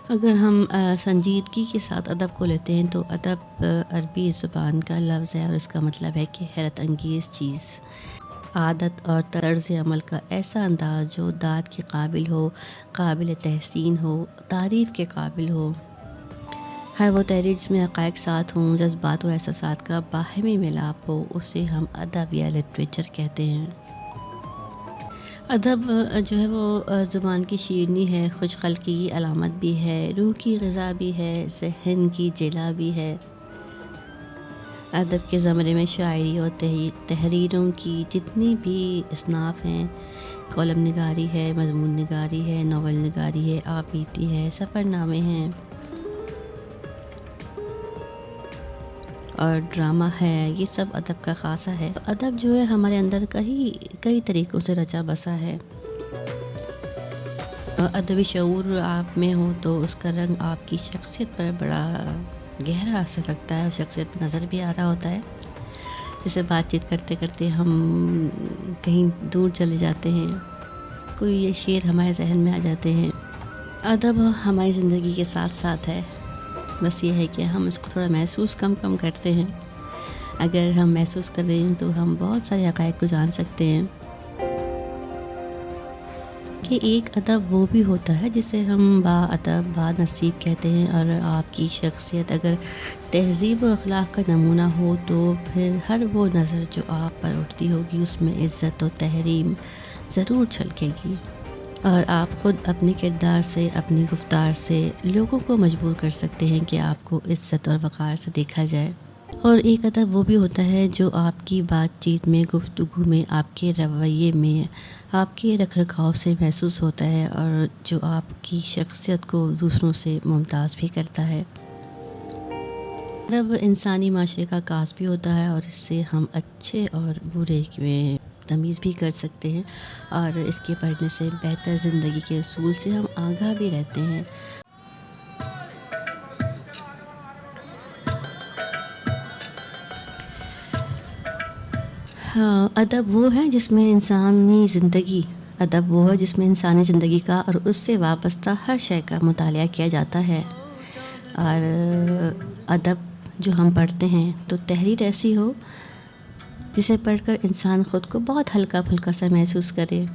अगर हम संजीदगी के साथ अदब को लेते हैं तो अदब अरबी ज़ुबान का लफ्ज़ है और इसका मतलब है कि हैरत अंगेज़ चीज़, आदत और तर्ज़ अमल का ऐसा अंदाज़ जो दाद के काबिल हो, काबिल तहसीन हो, तारीफ़ के काबिल हो। हर वो तहरीर जिसमें हक़ाइक़ साथ हों, जज़्बात व एहसासात का बाहमी मिलाप हो, उसे हम अदब या लिटरेचर कहते हैं। अदब जो है वो ज़ुबान की शीरनी है, खुशख़ल्क़ी की अलामत भी है, रूह की ग़िज़ा भी है, ज़हन की जिला भी है। अदब के ज़मरे में शायरी और तहरीरों की जितनी भी असनाफ़ हैं, कॉलम निगारी है, मज़मून निगारी है, नावल निगारी है, आबीती है, सफ़रनामे हैं और ड्रामा है, ये सब अदब का ख़ासा है। अदब जो है हमारे अंदर कई तरीक़ों से रचा बसा है। अदबी शऊर आप में हो तो उसका रंग आपकी शख्सियत पर बड़ा गहरा असर रखता है और शख्सियत पे नज़र भी आ रहा होता है। जैसे बातचीत करते करते हम कहीं दूर चले जाते हैं, कोई ये शेर हमारे जहन में आ जाते हैं। अदब हमारी ज़िंदगी के साथ साथ है, बस ये है कि हम इसको थोड़ा महसूस कम करते हैं। अगर हम महसूस कर रहे हैं तो हम बहुत सारे हक़ाइक़ को जान सकते हैं कि एक अदब वो भी होता है जिसे हम बाअदब बानसीब कहते हैं। और आपकी शख्सियत अगर तहज़ीब व अखलाक का नमूना हो तो फिर हर वो नज़र जो आप पर उठती होगी उसमें इज़्ज़त और तहरीम ज़रूर छलकेगी और आप ख़ुद अपने किरदार से, अपनी गुफ्तार से लोगों को मजबूर कर सकते हैं कि आपको इज़्ज़त और वक़ार से देखा जाए। और एक अदब वो भी होता है जो आपकी बातचीत में, गुफ्तगू में, आपके रवैये में, आपके रख-रखाव से महसूस होता है और जो आपकी शख्सियत को दूसरों से मुमताज़ भी करता है। अदब इंसानी माशरे का कास भी होता है और इससे हम अच्छे और बुरे में तमीज़ भी कर सकते हैं और इसके पढ़ने से बेहतर ज़िंदगी के उसूल से हम आगाह भी रहते हैं। हाँ, अदब वो है जिसमें इंसानी ज़िंदगी का और उससे वाबस्ता हर शय का मुतालिया किया जाता है। और अदब जो हम पढ़ते हैं तो तहरीर ऐसी हो जिसे पढ़कर इंसान ख़ुद को बहुत हल्का-फुल्का सा महसूस करे।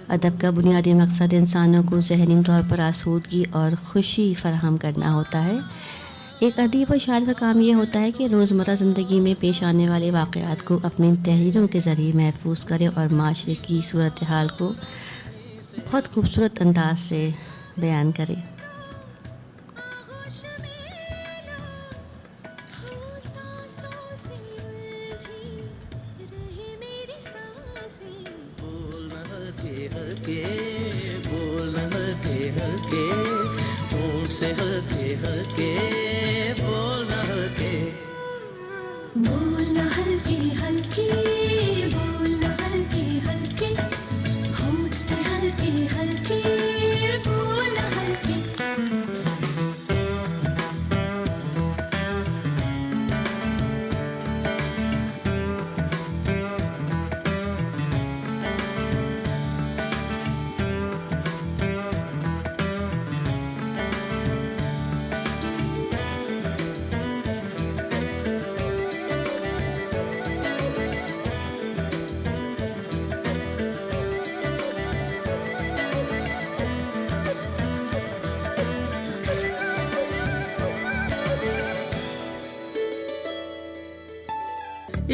अदब का बुनियादी मकसद इंसानों को ज़हनी तौर पर आसूदगी और ख़ुशी फ़राहम करना होता है। एक अदीब और शायर का काम ये होता है कि रोज़मर्रा ज़िंदगी में पेश आने वाले वाक़यात को अपनी तहरीरों के ज़रिए महफूज़ करे और माशरे की सूरत हाल को बहुत खूबसूरत अंदाज से बयान करे। हल्के बोल हल्के हल्के होंठ से हल्के हल्के बोलना हल्के बोलना हल्के हल्के बोलना हल्के हल्के होंठ से हल्के हल्के बोलना हल्के।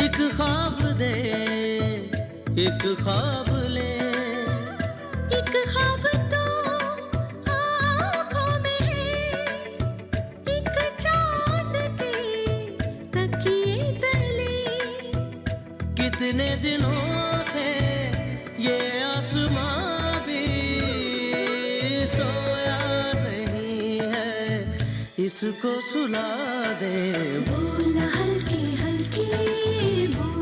एक ख्वाब दे एक ख्वाब ले एक ख्वाब तो आँखों में है एक चाँद के तकिए तले कितने दिनों से ये आसमां भी सोया नहीं है इसको सुला दे बोलना हल्के हल्के बोल